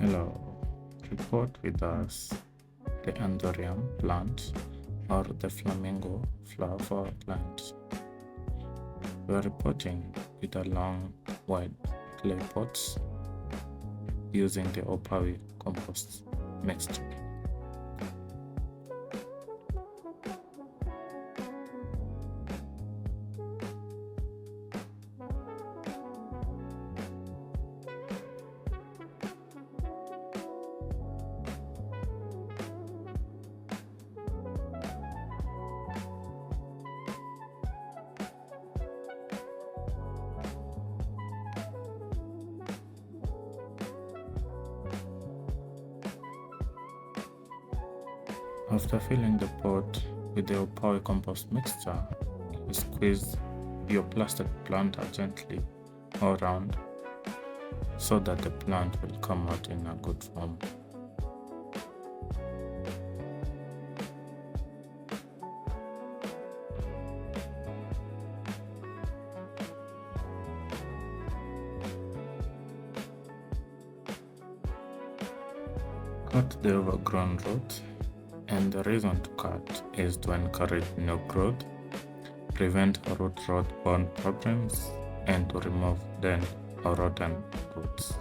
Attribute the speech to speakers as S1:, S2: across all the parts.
S1: Hello, report with us the Anthurium plant or the Flamingo Flower plant. We are reporting with a long, wide clay pots using the Repot compost mixture. After filling the pot with the Repot compost mixture, you squeeze your plastic planter gently all around so that the plant will come out in a good form. Cut the overgrown root, and the reason to cut is to encourage new growth, prevent root rot-borne problems, and to remove dead or rotten roots.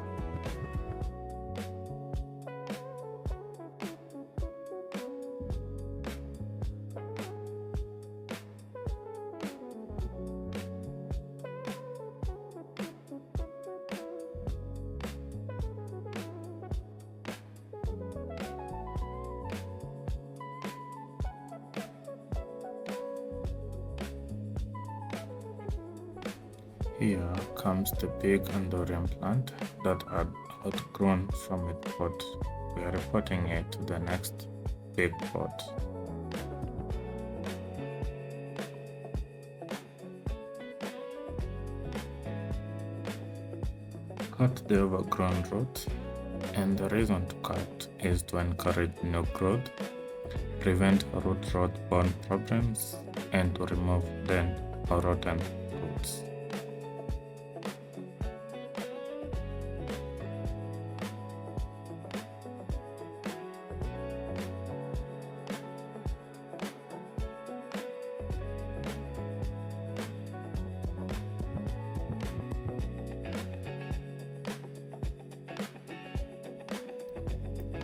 S1: Here comes the big Anthurium plant that had outgrown from its pot. We are reporting it to the next big pot. Cut the overgrown root, and the reason to cut is to encourage new growth, prevent root rot-borne problems, and to remove dead or rotten roots.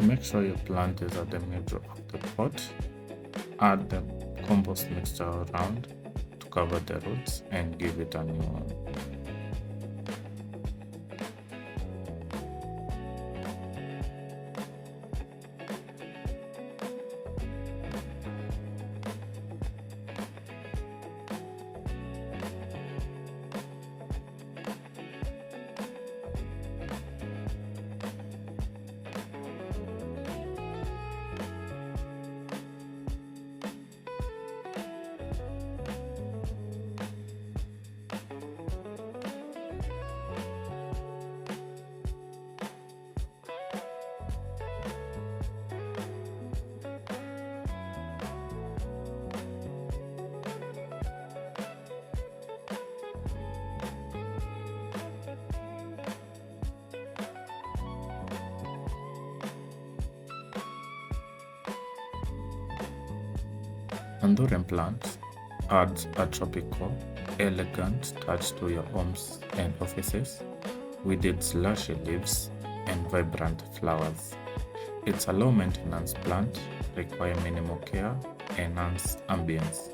S1: Make sure your plant is at the middle of the pot. Add the compost mixture around to cover the roots and give it a new one. Anthurium plant adds a tropical, elegant touch to your homes and offices with its lushy leaves and vibrant flowers. It's a low-maintenance plant, require minimal care, enhance ambience.